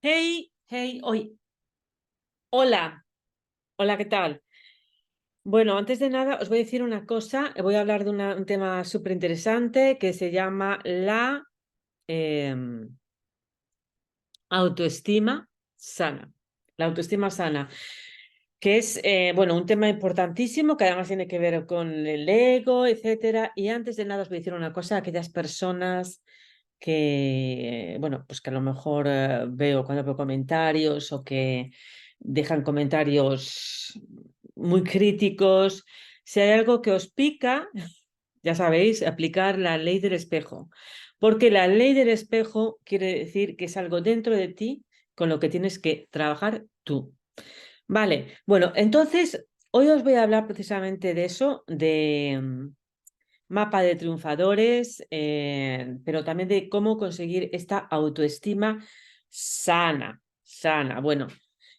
Hey, hey, hoy. Hola, hola, ¿qué tal? Bueno, antes de nada os voy a decir una cosa, voy a hablar de un tema súper interesante que se llama la em, autoestima sana. La autoestima sana, que es, bueno, un tema importantísimo que además tiene que ver con el ego, etcétera. Y antes de nada os voy a decir una cosa a aquellas personas que, bueno, pues que a lo mejor veo cuando veo comentarios o que dejan comentarios muy críticos. Si hay algo que os pica, ya sabéis, aplicar la ley del espejo. Porque la ley del espejo quiere decir que es algo dentro de ti con lo que tienes que trabajar tú. Vale, bueno, entonces hoy os voy a hablar precisamente de eso, de mapa de triunfadores, pero también de cómo conseguir esta autoestima sana, sana, bueno,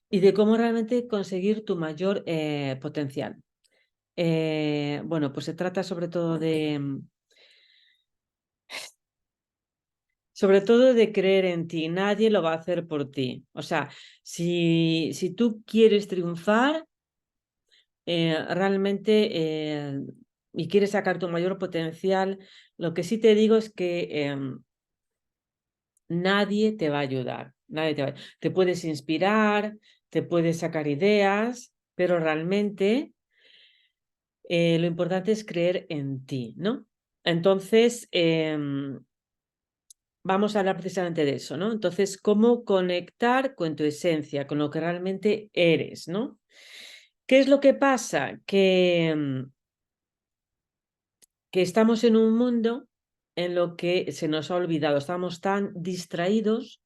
y de cómo realmente conseguir tu mayor potencial. Bueno, pues se trata sobre todo de creer en ti. Nadie lo va a hacer por ti. O sea, si tú quieres triunfar, realmente y quieres sacar tu mayor potencial, lo que sí te digo es que nadie te va a ayudar. Nadie te puedes inspirar, te puedes sacar ideas, pero realmente lo importante es creer en ti, ¿no? Entonces, vamos a hablar precisamente de eso, ¿no? Entonces, ¿cómo conectar con tu esencia, con lo que realmente eres, ¿no? ¿Qué es lo que pasa? Que estamos en un mundo en lo que se nos ha olvidado, estamos tan distraídos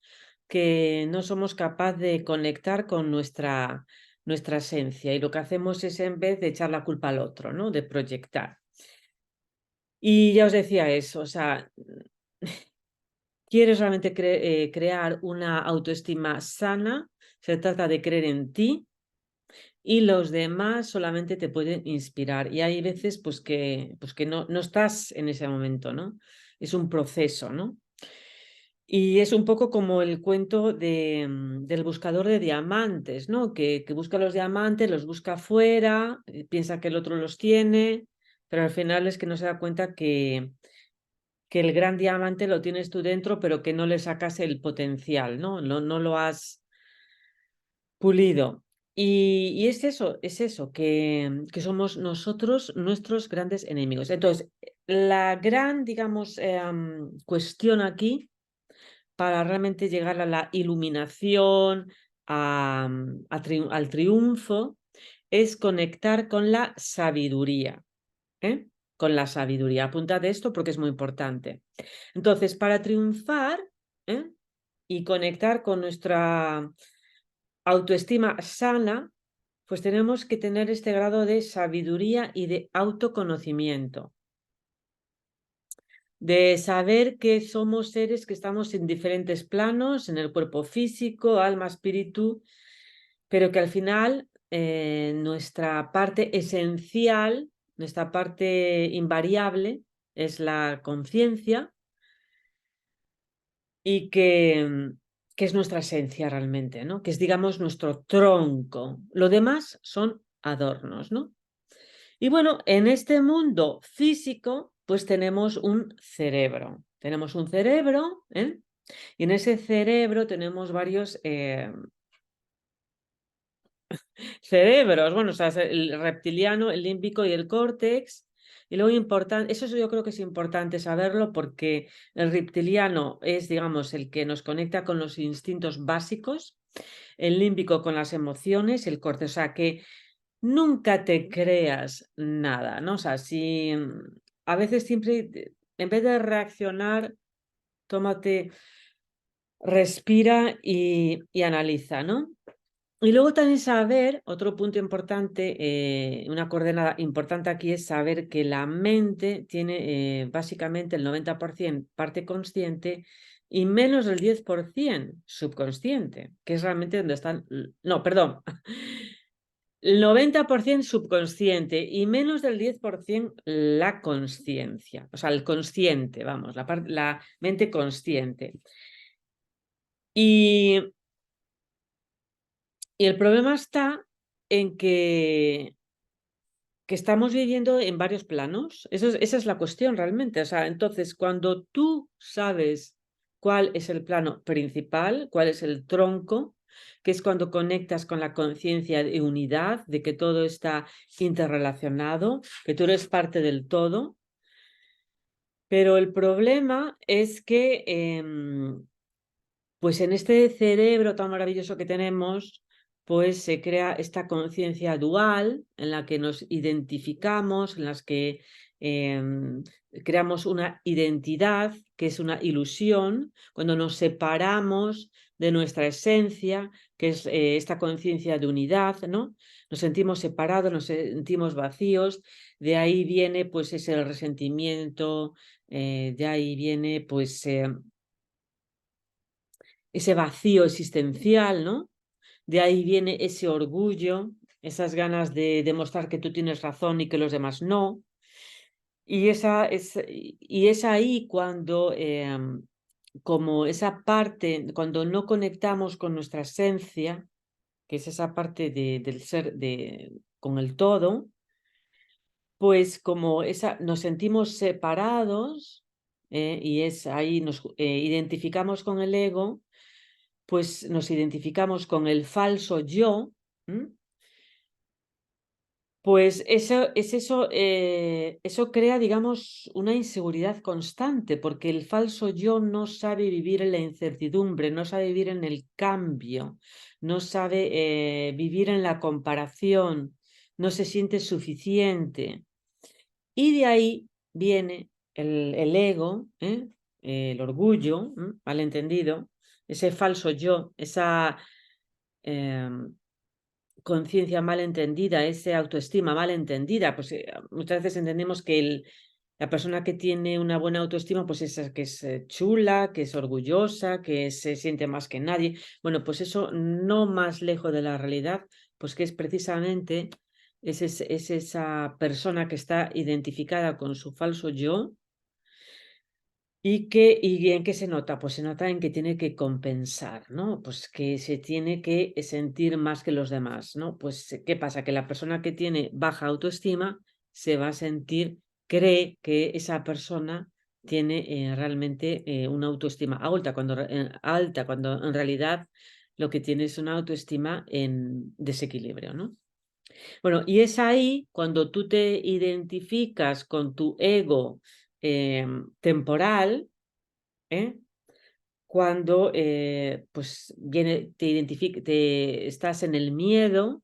que no somos capaces de conectar con nuestra esencia y lo que hacemos es en vez de echar la culpa al otro, ¿no? De proyectar. Y ya os decía eso, o sea, quieres realmente crear una autoestima sana, se trata de creer en ti y los demás solamente te pueden inspirar. Y hay veces pues que no estás en ese momento, ¿no? Es un proceso, ¿no? Y es un poco como el cuento del buscador de diamantes, ¿no? Que busca los diamantes, los busca afuera, piensa que el otro los tiene, pero al final es que no se da cuenta que el gran diamante lo tienes tú dentro, pero que no le sacas el potencial, ¿no? No lo has pulido. Y es eso, que somos nosotros nuestros grandes enemigos. Entonces, la gran, digamos, cuestión aquí para realmente llegar a la iluminación, al triunfo, es conectar con la sabiduría, ¿eh? Con la sabiduría. Apuntad esto porque es muy importante. Entonces, para triunfar, ¿eh? Y conectar con nuestra autoestima sana, pues tenemos que tener este grado de sabiduría y de autoconocimiento, de saber que somos seres que estamos en diferentes planos, en el cuerpo físico, alma, espíritu, pero que al final nuestra parte esencial, nuestra parte invariable es la conciencia y que es nuestra esencia realmente, ¿no? Que es, digamos, nuestro tronco. Lo demás son adornos, ¿no? Y bueno, en este mundo físico, pues tenemos un cerebro. Tenemos un cerebro, ¿eh? Y en ese cerebro tenemos varios cerebros. Bueno, o sea, el reptiliano, el límbico y el córtex. Y luego importante, eso yo creo que es importante saberlo porque el reptiliano es, digamos, el que nos conecta con los instintos básicos, el límbico con las emociones, el córtex, o sea, que nunca te creas nada, ¿no? O sea, si a veces siempre, en vez de reaccionar, tómate, respira y analiza, ¿no? Y luego también saber, otro punto importante, una coordenada importante aquí es saber que la mente tiene básicamente el 90% parte consciente y menos del 10% subconsciente, que es realmente donde están, no, perdón, el 90% subconsciente y menos del 10% la consciencia, o sea, el consciente, vamos, la mente consciente. Y Y el problema está en que estamos viviendo en varios planos. Esa es la cuestión realmente. O sea, entonces, cuando tú sabes cuál es el plano principal, cuál es el tronco, que es cuando conectas con la conciencia de unidad, de que todo está interrelacionado, que tú eres parte del todo. Pero el problema es que, pues en este cerebro tan maravilloso que tenemos, pues se crea esta conciencia dual en la que nos identificamos, en las que creamos una identidad que es una ilusión, cuando nos separamos de nuestra esencia, que es esta conciencia de unidad, ¿no? Nos sentimos separados, nos sentimos vacíos, de ahí viene pues ese resentimiento, de ahí viene pues ese vacío existencial, ¿no? De ahí viene ese orgullo, esas ganas de demostrar que tú tienes razón y que los demás no. Y es ahí cuando, como esa parte, cuando no conectamos con nuestra esencia, que es esa parte del ser con el todo, pues como nos sentimos separados, y es ahí nos identificamos con el ego, pues nos identificamos con el falso yo. Pues eso crea, digamos, una inseguridad constante, porque el falso yo no sabe vivir en la incertidumbre, no sabe vivir en el cambio, no sabe vivir en la comparación, no se siente suficiente. Y de ahí viene el ego, el orgullo, malentendido, ese falso yo, esa em, conciencia mal entendida, esa autoestima mal entendida. Pues muchas veces entendemos que la persona que tiene una buena autoestima, pues es que es chula, que es orgullosa, que se siente más que nadie. Bueno, pues eso no más lejos de la realidad, pues que es precisamente es esa persona que está identificada con su falso yo. ¿Y en qué se nota? Pues se nota en que tiene que compensar, ¿no? Pues que se tiene que sentir más que los demás, ¿no? Pues, ¿qué pasa? Que la persona que tiene baja autoestima se va a sentir, cree que esa persona tiene realmente una autoestima alta, cuando en realidad lo que tiene es una autoestima en desequilibrio, ¿no? Bueno, y es ahí cuando tú te identificas con tu ego temporal, ¿eh? Cuando pues estás en el miedo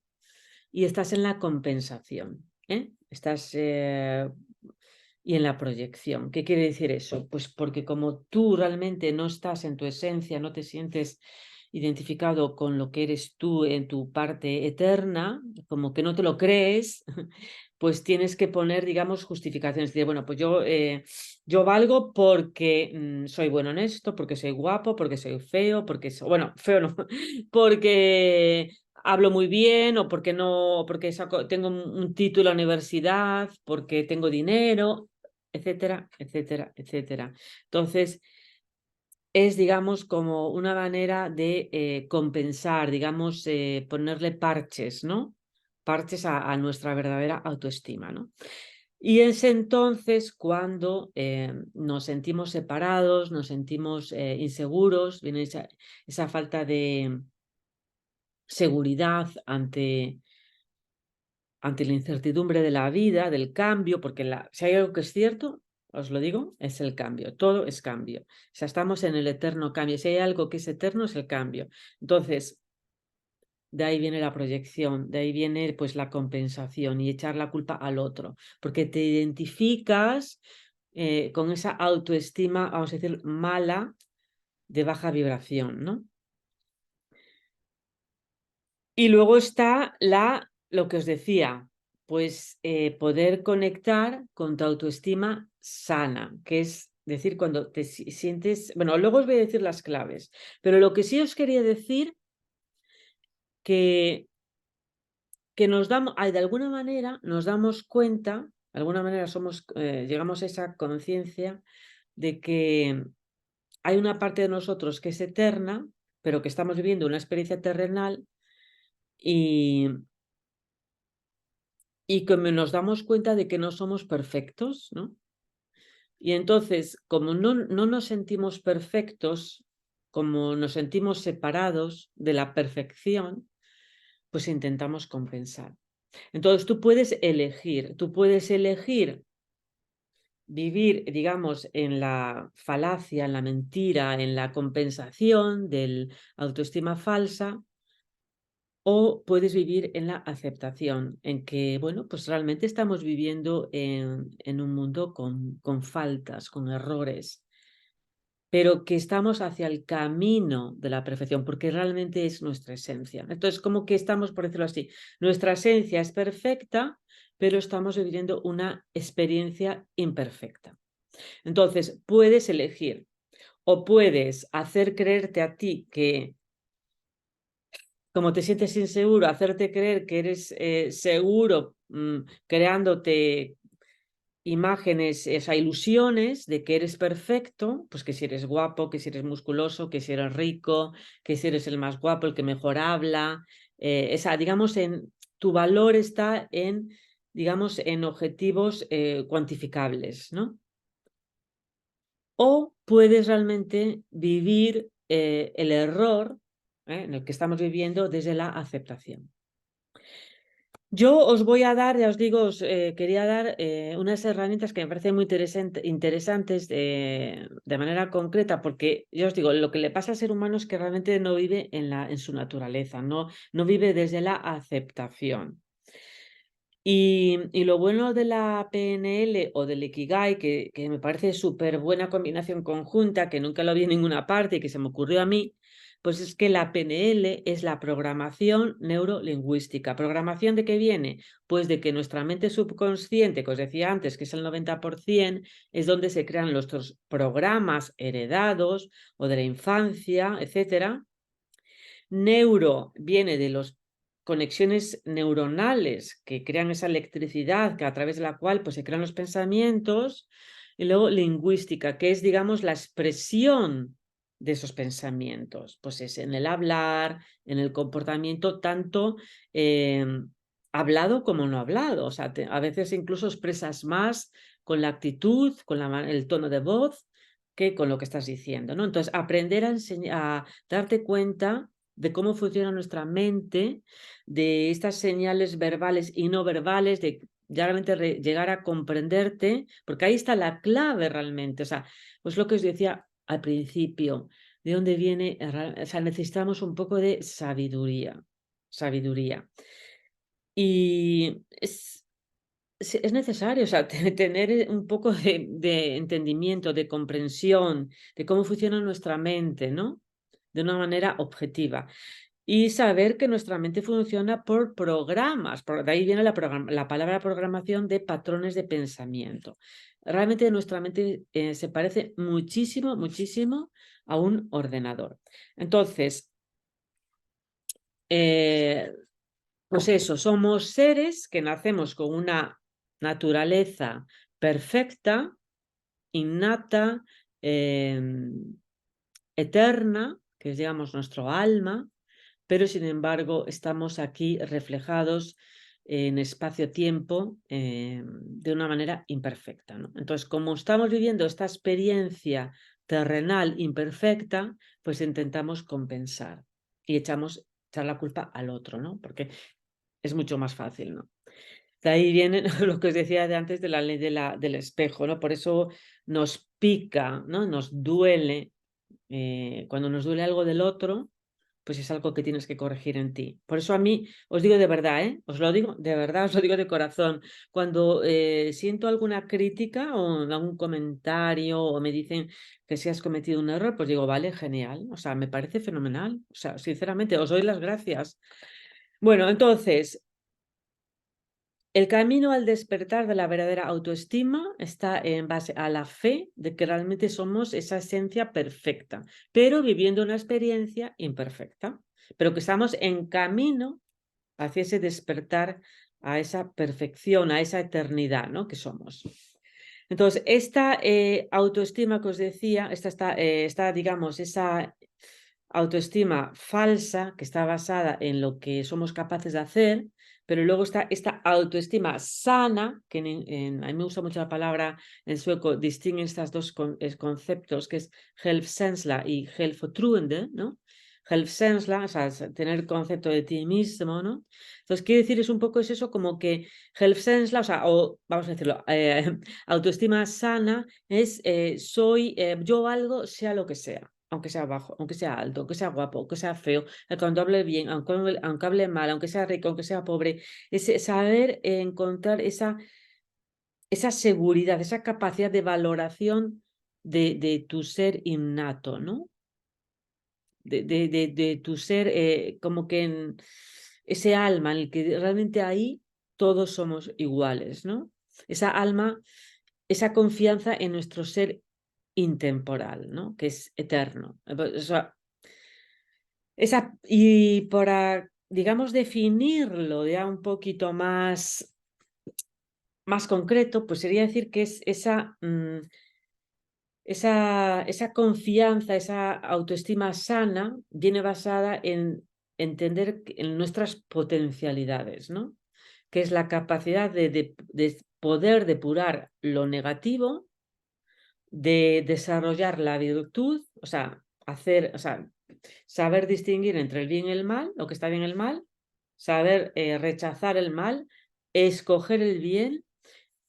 y estás en la compensación, estás y en la proyección. ¿Qué quiere decir eso? Pues porque como tú realmente no estás en tu esencia, no te sientes identificado con lo que eres tú en tu parte eterna, como que no te lo crees, pues tienes que poner, digamos, justificaciones. Decir, bueno, pues yo valgo porque soy bueno en esto, porque soy guapo, porque soy feo, bueno, feo no, porque hablo muy bien o porque no, porque tengo un título a la universidad, porque tengo dinero, etcétera, etcétera, etcétera. Entonces, es, digamos, como una manera de compensar, digamos, ponerle parches, ¿no? Parches a nuestra verdadera autoestima, ¿no? Y es entonces cuando nos sentimos separados, nos sentimos inseguros, viene esa falta de seguridad ante la incertidumbre de la vida, del cambio, porque si hay algo que es cierto, os lo digo, es el cambio, todo es cambio. O sea, estamos en el eterno cambio. Si hay algo que es eterno, es el cambio. Entonces, de ahí viene la proyección, de ahí viene pues la compensación y echar la culpa al otro, porque te identificas con esa autoestima, vamos a decir, mala, de baja vibración, ¿no? Y luego está lo que os decía, pues poder conectar con tu autoestima sana, que es decir, cuando te sientes, bueno, luego os voy a decir las claves, pero lo que sí os quería decir que nos damos, de alguna manera nos damos cuenta, de alguna manera llegamos a esa conciencia de que hay una parte de nosotros que es eterna, pero que estamos viviendo una experiencia terrenal y como nos damos cuenta de que no somos perfectos, ¿no? Y entonces, como no nos sentimos perfectos, como nos sentimos separados de la perfección, pues intentamos compensar. Entonces tú puedes elegir vivir, digamos, en la falacia, en la mentira, en la compensación del autoestima falsa, o puedes vivir en la aceptación, en que, bueno, pues realmente estamos viviendo en un mundo con faltas, con errores, pero que estamos hacia el camino de la perfección, porque realmente es nuestra esencia. Entonces, como que estamos, por decirlo así, nuestra esencia es perfecta, pero estamos viviendo una experiencia imperfecta. Entonces, puedes elegir o puedes hacer creerte a ti que, como te sientes inseguro, hacerte creer que eres seguro, creándote imágenes, esas ilusiones de que eres perfecto, pues que si eres guapo, que si eres musculoso, que si eres rico, que si eres el más guapo, el que mejor habla, digamos, tu valor está en, digamos, en objetivos cuantificables, ¿no? O puedes realmente vivir el error en el que estamos viviendo desde la aceptación. Yo os voy a dar, ya os digo, quería dar unas herramientas que me parecen muy interesantes de manera concreta, porque yo os digo, lo que le pasa al ser humano es que realmente no vive en su naturaleza, no vive desde la aceptación. Y lo bueno de la PNL o del Ikigai, que me parece súper buena combinación conjunta, que nunca lo vi en ninguna parte y que se me ocurrió a mí, pues es que la PNL es la programación neurolingüística. ¿Programación de qué viene? Pues de que nuestra mente subconsciente, que os decía antes, que es el 90%, es donde se crean nuestros programas heredados o de la infancia, etcétera. Neuro viene de las conexiones neuronales que crean esa electricidad que a través de la cual pues, se crean los pensamientos, y luego lingüística, que es, digamos, la expresión de esos pensamientos, pues es en el hablar, en el comportamiento, tanto hablado como no hablado. O sea, a veces incluso expresas más con la actitud, con el tono de voz, que con lo que estás diciendo, ¿no? Entonces, aprender a darte cuenta de cómo funciona nuestra mente, de estas señales verbales y no verbales, de realmente llegar a comprenderte, porque ahí está la clave realmente. O sea, pues lo que os decía al principio, de dónde viene, o sea, necesitamos un poco de sabiduría. Y es necesario, o sea, tener un poco de entendimiento, de comprensión de cómo funciona nuestra mente, ¿no? De una manera objetiva. Y saber que nuestra mente funciona por programas, de ahí viene la palabra programación de patrones de pensamiento. Realmente nuestra mente se parece muchísimo, muchísimo a un ordenador. Entonces, pues eso, somos seres que nacemos con una naturaleza perfecta, innata, eterna, que es, digamos, nuestro alma, pero sin embargo estamos aquí reflejados en espacio-tiempo de una manera imperfecta, ¿no? Entonces, como estamos viviendo esta experiencia terrenal imperfecta, pues intentamos compensar y echar la culpa al otro, ¿no? Porque es mucho más fácil, ¿no? De ahí viene lo que os decía de antes de la ley del espejo, ¿no? Por eso nos pica, ¿no? Nos duele. Cuando nos duele algo del otro, pues es algo que tienes que corregir en ti. Por eso a mí, os digo de verdad, os lo digo de verdad, os lo digo de corazón. Cuando siento alguna crítica o algún comentario o me dicen que si has cometido un error, pues digo, vale, genial. O sea, me parece fenomenal. O sea, sinceramente, os doy las gracias. Bueno, entonces, el camino al despertar de la verdadera autoestima está en base a la fe de que realmente somos esa esencia perfecta, pero viviendo una experiencia imperfecta, pero que estamos en camino hacia ese despertar a esa perfección, a esa eternidad, ¿no? Que somos. Entonces, esta autoestima que os decía, está, digamos, esa autoestima falsa, que está basada en lo que somos capaces de hacer, pero luego está esta autoestima sana, que a mí me gusta mucho la palabra en sueco, distinguen estos dos conceptos, que es självkänsla y självförtroende, ¿no? Självkänsla, o sea, tener concepto de ti mismo, ¿no? Entonces, quiere decir, es un poco es eso, como que självkänsla, o sea, o vamos a decirlo, autoestima sana es soy, yo algo, sea lo que sea. Aunque sea bajo, aunque sea alto, aunque sea guapo, aunque sea feo, cuando hable bien, aunque hable mal, aunque sea rico, aunque sea pobre, es saber encontrar esa seguridad, esa capacidad de valoración de tu ser innato, ¿no? De tu ser, como que en ese alma en el que realmente ahí todos somos iguales, ¿no? Esa alma, esa confianza en nuestro ser intemporal, ¿no? Que es eterno. O sea, y para, digamos, definirlo ya un poquito más concreto, pues sería decir que es esa confianza, esa autoestima sana, viene basada en entender en nuestras potencialidades, ¿no? Que es la capacidad de poder depurar lo negativo, de desarrollar la virtud, o sea, saber distinguir entre el bien y el mal, lo que está bien y el mal, saber rechazar el mal, escoger el bien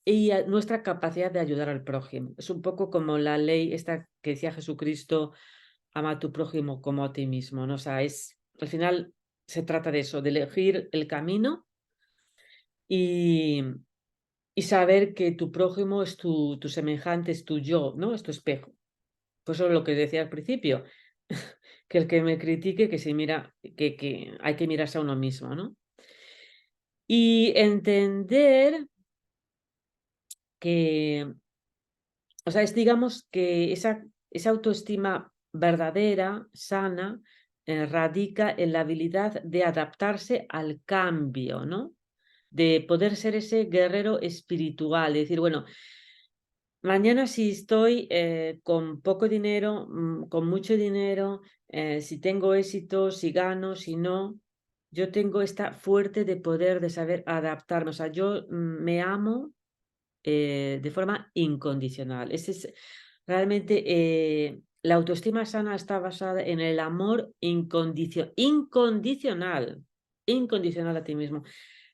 y nuestra capacidad de ayudar al prójimo. Es un poco como la ley esta que decía Jesucristo, ama a tu prójimo como a ti mismo, ¿no? O sea, al final se trata de eso, de elegir el camino y, saber que tu prójimo es tu semejante, es tu yo, ¿no? Es tu espejo. Pues eso es lo que decía al principio, que el que me critique, que se mira, que hay que mirarse a uno mismo, ¿no? Y entender que, o sea, es digamos que esa autoestima verdadera, sana, radica en la habilidad de adaptarse al cambio, ¿no? De poder ser ese guerrero espiritual, de decir, bueno, mañana si estoy con poco dinero, con mucho dinero, si tengo éxito, si gano, si no, yo tengo esta fuerte de poder de saber adaptarme. O sea, yo me amo de forma incondicional. Ese es realmente la autoestima sana está basada en el amor incondicional, incondicional a ti mismo.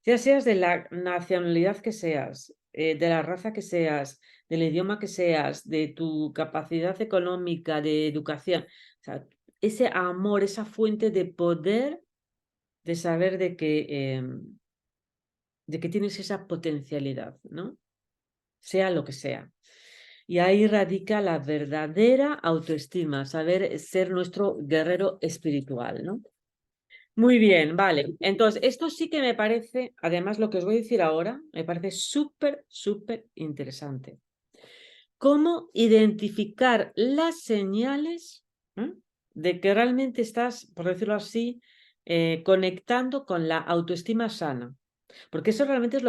Ya seas de la nacionalidad que seas, de la raza que seas, del idioma que seas, de tu capacidad económica, de educación. O sea, ese amor, esa fuente de poder, de saber de que tienes esa potencialidad, ¿no? Sea lo que sea. Y ahí radica la verdadera autoestima, saber ser nuestro guerrero espiritual, ¿no? Muy bien, vale. Entonces, esto sí que me parece, además lo que os voy a decir ahora, me parece súper, súper interesante. ¿Cómo identificar las señales de que realmente estás, por decirlo así, conectando con la autoestima sana? Porque eso realmente es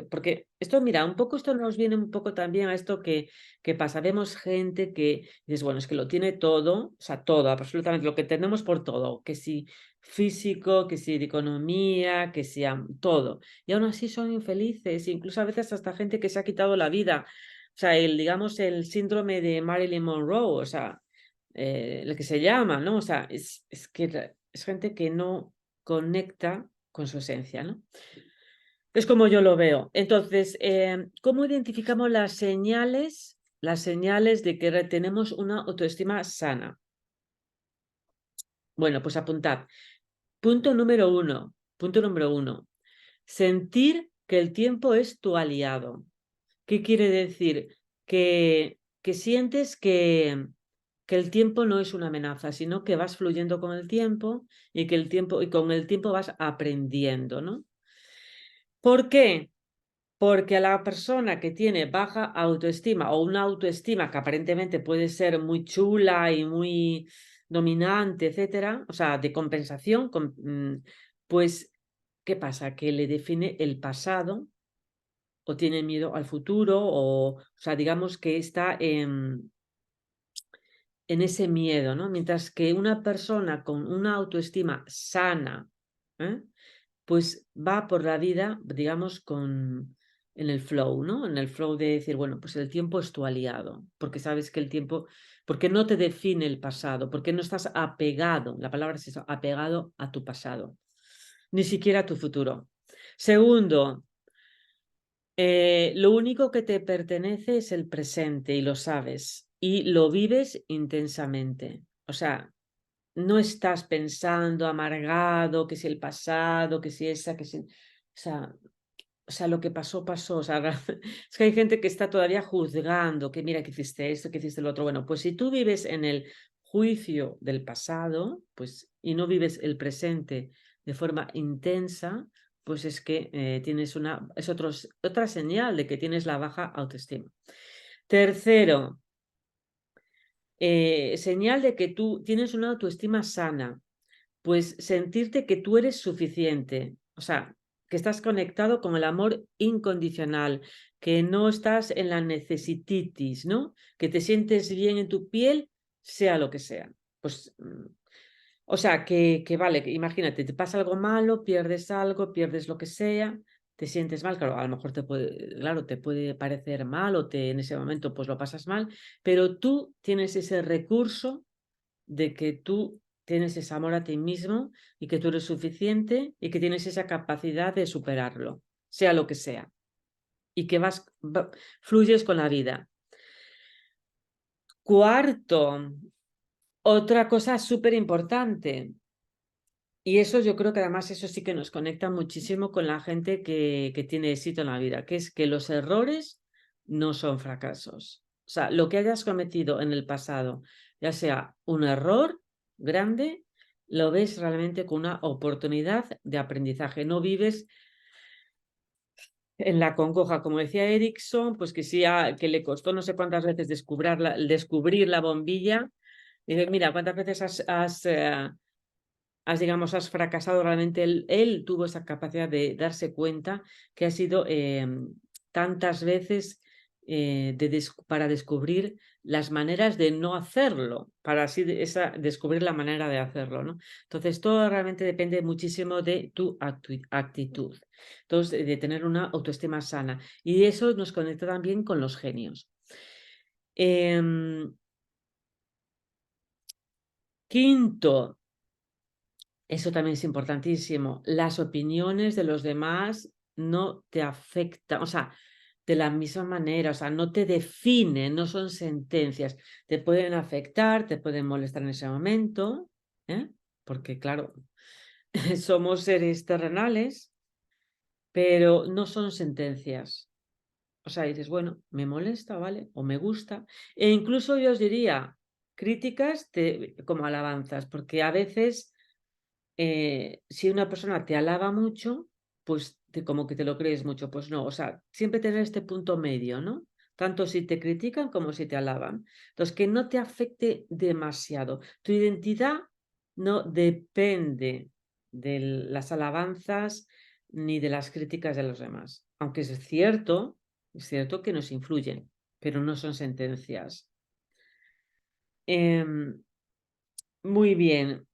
porque esto, mira, un poco esto nos viene un poco también a esto que pasa. Vemos gente que dices, bueno, es que lo tiene todo, o sea, todo, absolutamente lo que tenemos por todo, que si físico, que si de economía, que si todo. Y aún así son infelices, incluso a veces hasta gente que se ha quitado la vida. O sea, digamos, el síndrome de Marilyn Monroe, o sea, el que se llama, ¿no? O sea, es que es gente que no conecta con su esencia, ¿no? Es como yo lo veo. Entonces, ¿cómo identificamos las señales de que tenemos una autoestima sana? Bueno, pues apuntad. Punto número uno. Punto número uno. Sentir que el tiempo es tu aliado. ¿Qué quiere decir? Que sientes que el tiempo no es una amenaza, sino que vas fluyendo con el tiempo y y con el tiempo vas aprendiendo, ¿no? ¿Por qué? Porque a la persona que tiene baja autoestima o una autoestima que aparentemente puede ser muy chula y muy dominante, etcétera, o sea, de compensación, pues, ¿qué pasa? Que le define el pasado o tiene miedo al futuro o sea, digamos que está en ese miedo, ¿no? Mientras que una persona con una autoestima sana, pues va por la vida, digamos, en el flow, ¿no? En el flow de decir, bueno, pues el tiempo es tu aliado, porque sabes que el tiempo, porque no te define el pasado, porque no estás apegado, la palabra es eso, apegado a tu pasado, ni siquiera a tu futuro. Segundo, lo único que te pertenece es el presente y lo sabes y lo vives intensamente. O sea, no estás pensando amargado, que si el pasado, que si esa, que si... O sea, lo que pasó, pasó. O sea, es que hay gente que está todavía juzgando, que mira que hiciste esto, que hiciste lo otro. Bueno, pues si tú vives en el juicio del pasado, pues, y no vives el presente de forma intensa, pues es que es otra señal de que tienes la baja autoestima. Tercero, señal de que tú tienes una autoestima sana, pues sentirte que tú eres suficiente, o sea, que estás conectado con el amor incondicional, que no estás en la necesititis, ¿no? Que te sientes bien en tu piel, sea lo que sea. Pues, o sea, que vale, que imagínate, te pasa algo malo, pierdes lo que sea, te sientes mal, claro, a lo mejor claro, te puede parecer mal o en ese momento pues lo pasas mal, pero tú tienes ese recurso de que tú tienes ese amor a ti mismo y que tú eres suficiente y que tienes esa capacidad de superarlo, sea lo que sea, y que fluyes con la vida. Cuarto, otra cosa súper importante, y eso yo creo que además eso sí que nos conecta muchísimo con la gente que tiene éxito en la vida, que es que los errores no son fracasos. O sea, lo que hayas cometido en el pasado, ya sea un error grande, lo ves realmente como una oportunidad de aprendizaje. No vives en la congoja, como decía Erickson, pues que sí, que le costó no sé cuántas veces descubrir la bombilla. Dice, mira, cuántas veces digamos, has fracasado. Realmente él tuvo esa capacidad de darse cuenta que ha sido tantas veces para descubrir las maneras de no hacerlo, para así descubrir la manera de hacerlo, ¿no? Entonces, todo realmente depende muchísimo de tu actitud. Entonces, de tener una autoestima sana. Y eso nos conecta también con los genios. Quinto, eso también es importantísimo. Las opiniones de los demás no te afectan, o sea, de la misma manera, o sea, no te definen, no son sentencias. Te pueden afectar, te pueden molestar en ese momento, porque claro, somos seres terrenales, pero no son sentencias. O sea, dices, bueno, me molesta, ¿vale? O me gusta. E incluso yo os diría, críticas como alabanzas, porque a veces si una persona te alaba mucho, pues como que te lo crees mucho, pues no, o sea, siempre tener este punto medio, ¿no? Tanto si te critican como si te alaban. Entonces, que no te afecte demasiado. Tu identidad no depende de las alabanzas ni de las críticas de los demás. Aunque es cierto que nos influyen, pero no son sentencias. Muy bien.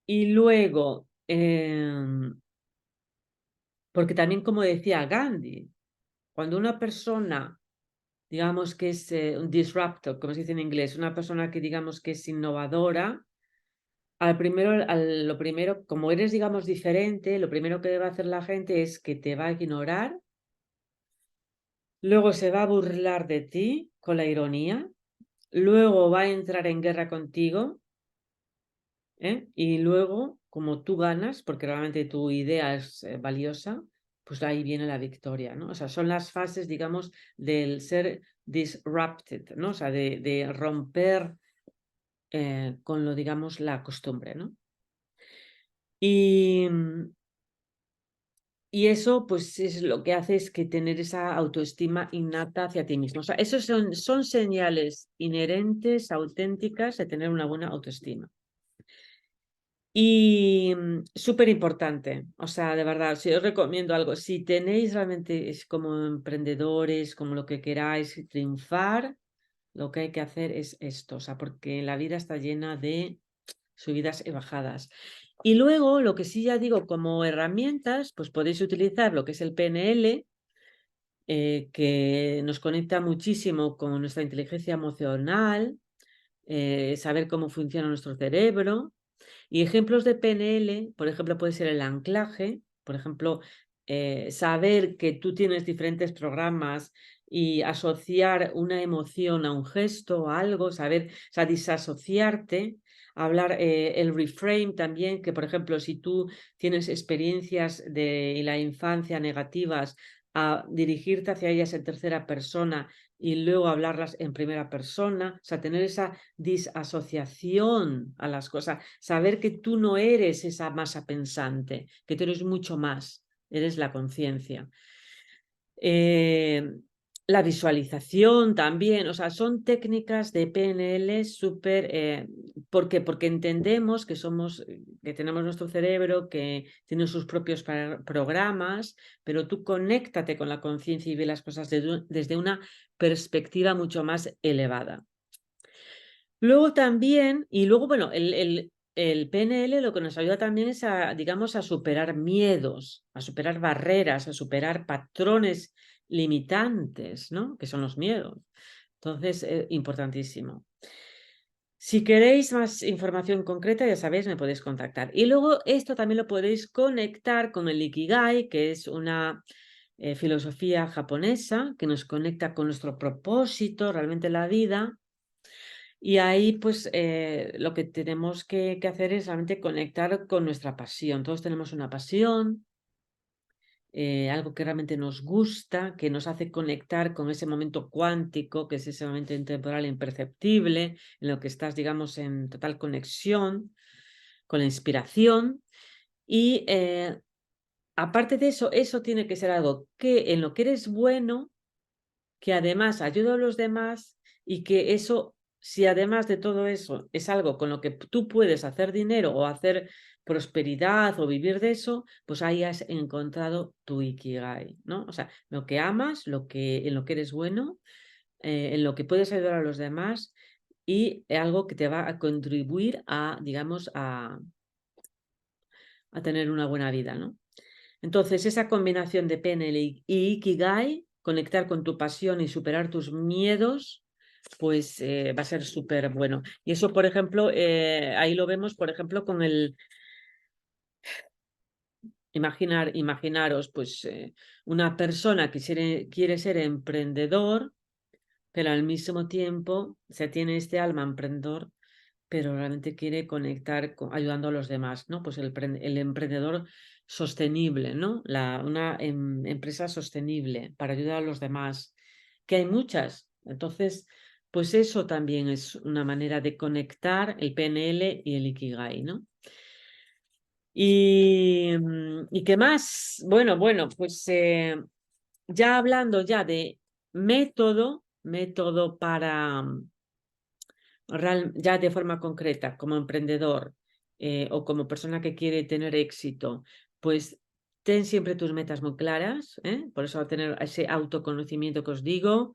Y luego, porque también como decía Gandhi, cuando una persona, digamos que es un disruptor, como se dice en inglés, una persona que digamos que es innovadora, lo primero, como eres digamos diferente, lo primero que debe hacer la gente es que te va a ignorar, luego se va a burlar de ti con la ironía, luego va a entrar en guerra contigo, y luego, como tú ganas, porque realmente tu idea es valiosa, pues ahí viene la victoria, ¿no? O sea, son las fases, digamos, del ser disrupted, ¿no? O sea, de romper con lo, digamos, la costumbre, ¿no? Y, y eso, pues, es lo que hace es que tener esa autoestima innata hacia ti mismo. O sea, esos son señales inherentes, auténticas de tener una buena autoestima. Y súper importante, o sea, de verdad, si os recomiendo algo, si tenéis realmente como emprendedores, como lo que queráis, triunfar, lo que hay que hacer es esto, o sea, porque la vida está llena de subidas y bajadas. Y luego, lo que sí ya digo, como herramientas, pues podéis utilizar lo que es el PNL, que nos conecta muchísimo con nuestra inteligencia emocional, saber cómo funciona nuestro cerebro. Y ejemplos de PNL, por ejemplo, puede ser el anclaje, por ejemplo, saber que tú tienes diferentes programas y asociar una emoción a un gesto, a algo, saber, o sea, disasociarte, hablar el reframe también, que por ejemplo, si tú tienes experiencias de la infancia negativas, a dirigirte hacia ellas en tercera persona y luego hablarlas en primera persona, o sea, tener esa disasociación a las cosas, saber que tú no eres esa masa pensante, que tú eres mucho más, eres la conciencia. La visualización también, o sea, son técnicas de PNL súper, porque entendemos que somos, que tenemos nuestro cerebro, que tiene sus propios programas, pero tú conéctate con la conciencia y ve las cosas desde una perspectiva mucho más elevada. Luego también, y luego, bueno, el PNL lo que nos ayuda también es a, digamos, a superar miedos, a superar barreras, a superar patrones limitantes, ¿no? Que son los miedos. Entonces, importantísimo. Si queréis más información concreta, ya sabéis, me podéis contactar. Y luego esto también lo podéis conectar con el Ikigai, que es una filosofía japonesa que nos conecta con nuestro propósito realmente en la vida. Y ahí, pues, lo que tenemos que hacer es realmente conectar con nuestra pasión. Todos tenemos una pasión, algo que realmente nos gusta, que nos hace conectar con ese momento cuántico, que es ese momento intemporal imperceptible, en lo que estás, digamos, en total conexión con la inspiración. Y aparte de eso, eso tiene que ser algo que en lo que eres bueno, que además ayuda a los demás y que eso, si además de todo eso es algo con lo que tú puedes hacer dinero o hacer prosperidad o vivir de eso, pues ahí has encontrado tu Ikigai, ¿no? O sea, lo que amas, en lo que eres bueno, en lo que puedes ayudar a los demás y algo que te va a contribuir a, digamos, a tener una buena vida, ¿no? Entonces, esa combinación de PNL y Ikigai, conectar con tu pasión y superar tus miedos, pues va a ser súper bueno. Y eso, por ejemplo, ahí lo vemos, por ejemplo, con el imaginaros, pues una persona que quiere ser emprendedor, pero al mismo tiempo, se tiene este alma emprendedor, pero realmente quiere conectar ayudando a los demás, ¿no? Pues el emprendedor sostenible, ¿no? Una empresa sostenible para ayudar a los demás, que hay muchas. Entonces, pues eso también es una manera de conectar el PNL y el Ikigai, ¿no? ¿Y qué más? Bueno, pues ya hablando ya de método para ya de forma concreta, como emprendedor o como persona que quiere tener éxito, pues ten siempre tus metas muy claras, por eso tener ese autoconocimiento que os digo,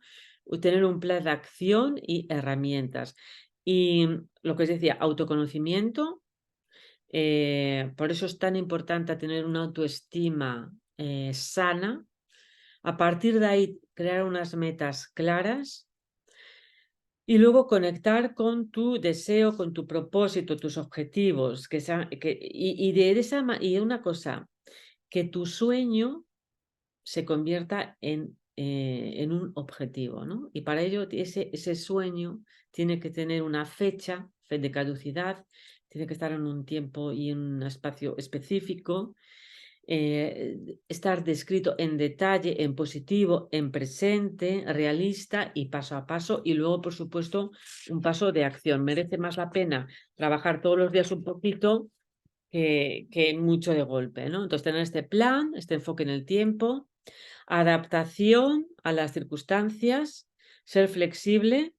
tener un plan de acción y herramientas. Y lo que os decía, autoconocimiento, por eso es tan importante tener una autoestima sana. A partir de ahí, crear unas metas claras y luego conectar con tu deseo, con tu propósito, tus objetivos, y una cosa, que tu sueño se convierta en un objetivo, ¿no? Y para ello ese sueño tiene que tener una fecha de caducidad, tiene que estar en un tiempo y en un espacio específico, estar descrito en detalle, en positivo, en presente, realista y paso a paso, y luego, por supuesto, un paso de acción. Merece más la pena trabajar todos los días un poquito que mucho de golpe, ¿no? Entonces, tener este plan, este enfoque en el tiempo, adaptación a las circunstancias, ser flexible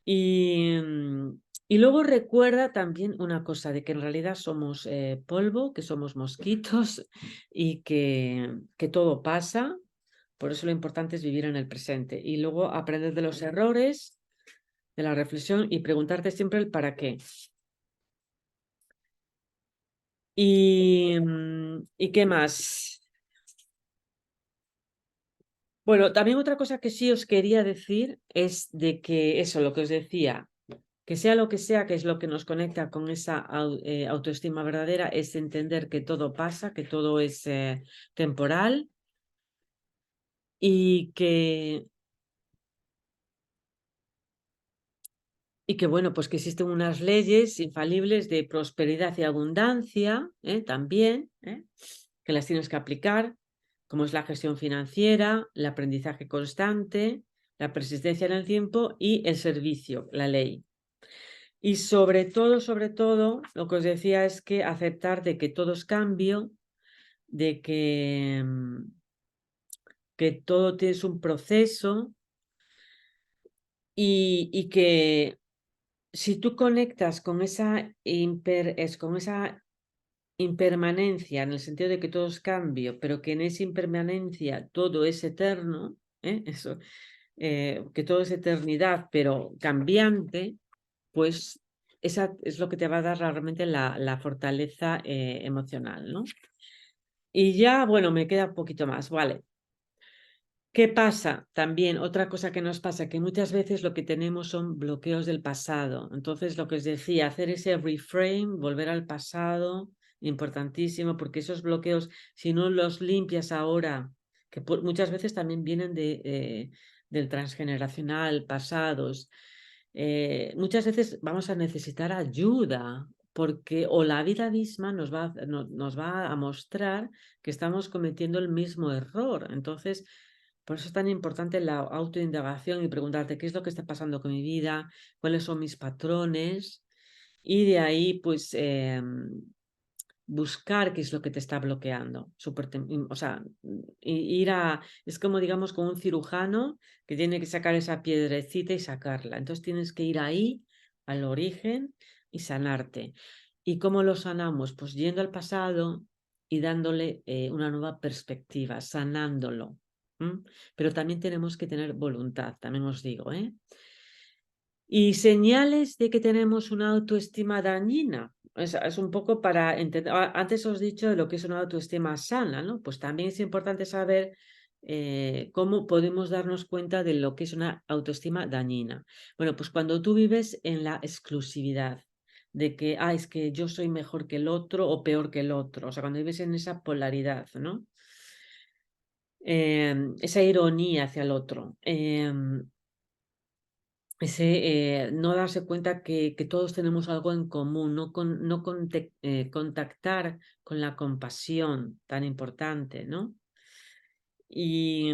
y luego recuerda también una cosa, de que en realidad somos polvo, que somos mosquitos y que todo pasa. Por eso lo importante es vivir en el presente y luego aprender de los errores de la reflexión y preguntarte siempre el para qué. ¿Y qué más? Bueno, también otra cosa que sí os quería decir es de que eso, lo que os decía, que sea lo que sea, que es lo que nos conecta con esa autoestima verdadera, es entender que todo pasa, que todo es temporal y que, bueno, pues que existen unas leyes infalibles de prosperidad y abundancia, también, que las tienes que aplicar, como es la gestión financiera, el aprendizaje constante, la persistencia en el tiempo y el servicio, la ley. Y sobre todo, lo que os decía es que aceptar de que todo es cambio, de que todo tiene un proceso y que si tú conectas con esa, con esa impermanencia, en el sentido de que todo es cambio, pero que en esa impermanencia todo es eterno, eso, que todo es eternidad, pero cambiante, pues esa es lo que te va a dar realmente la fortaleza emocional, ¿no? Y ya, bueno, me queda un poquito más, vale. ¿Qué pasa? También otra cosa que nos pasa, que muchas veces lo que tenemos son bloqueos del pasado. Entonces, lo que os decía, hacer ese reframe, volver al pasado, importantísimo, porque esos bloqueos, si no los limpias ahora, que muchas veces también vienen del transgeneracional, pasados, muchas veces vamos a necesitar ayuda, porque o la vida misma nos va a mostrar que estamos cometiendo el mismo error. Entonces, por eso es tan importante la autoindagación y preguntarte qué es lo que está pasando con mi vida, cuáles son mis patrones y de ahí pues buscar qué es lo que te está bloqueando. O sea, es como digamos con un cirujano que tiene que sacar esa piedrecita y sacarla. Entonces tienes que ir ahí al origen y sanarte. ¿Y cómo lo sanamos? Pues yendo al pasado y dándole una nueva perspectiva, sanándolo. Pero también tenemos que tener voluntad, también os digo, ¿eh? Y señales de que tenemos una autoestima dañina. Es un poco para entender. Antes os he dicho de lo que es una autoestima sana, ¿no? Pues también es importante saber cómo podemos darnos cuenta de lo que es una autoestima dañina. Bueno, pues cuando tú vives en la exclusividad, de que, es que yo soy mejor que el otro o peor que el otro. O sea, cuando vives en esa polaridad, ¿no? Esa ironía hacia el otro. No darse cuenta que todos tenemos algo en común, no contactar con la compasión tan importante, ¿no? Y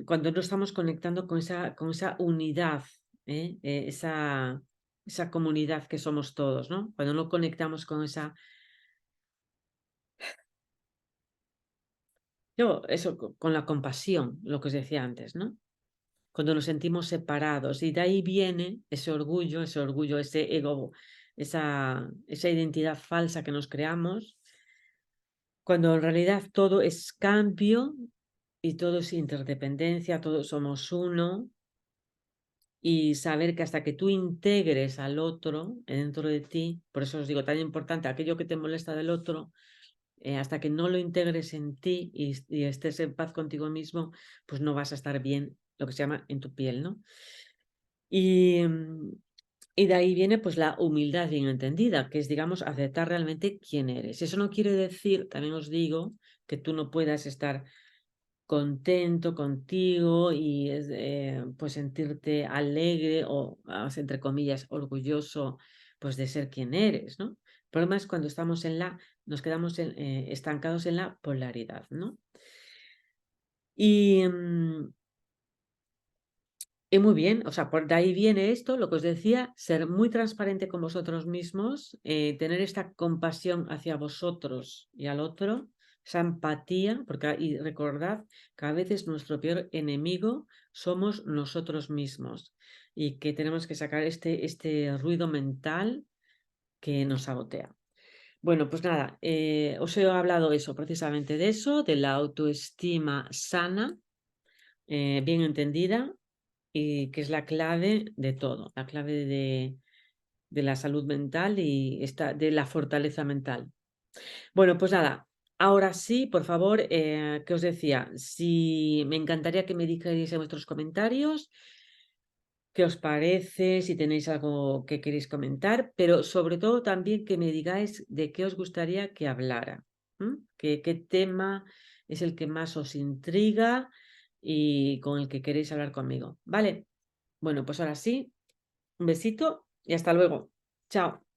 cuando no estamos conectando con esa unidad, esa comunidad que somos todos, ¿no? Cuando no conectamos con con la compasión, lo que os decía antes, ¿no? Cuando nos sentimos separados y de ahí viene ese orgullo, ese ego, esa identidad falsa que nos creamos, cuando en realidad todo es cambio y todo es interdependencia, todos somos uno y saber que hasta que tú integres al otro dentro de ti, por eso os digo tan importante aquello que te molesta del otro, hasta que no lo integres en ti y estés en paz contigo mismo, pues no vas a estar bien, lo que se llama en tu piel, ¿no? Y, y de ahí viene pues la humildad bien entendida, que es, digamos, aceptar realmente quién eres. Eso no quiere decir, también os digo, que tú no puedas estar contento contigo y pues sentirte alegre o, entre comillas, orgulloso pues de ser quien eres, ¿no? El problema es cuando nos quedamos estancados en la polaridad, ¿no? Y, y muy bien, o sea, por de ahí viene esto, lo que os decía, ser muy transparente con vosotros mismos, tener esta compasión hacia vosotros y al otro, esa empatía, porque y recordad que a veces nuestro peor enemigo somos nosotros mismos y que tenemos que sacar este ruido mental que nos sabotea. Bueno, pues nada, os he hablado eso, precisamente de eso, de la autoestima sana, bien entendida y que es la clave de todo, la clave de la salud mental y de la fortaleza mental. Bueno, pues nada, ahora sí, por favor, ¿qué os decía? Si me encantaría que me dijerais en vuestros comentarios qué os parece, si tenéis algo que queréis comentar, pero sobre todo también que me digáis de qué os gustaría que hablara, qué tema es el que más os intriga y con el que queréis hablar conmigo, ¿vale? Bueno, pues ahora sí, un besito y hasta luego. Chao.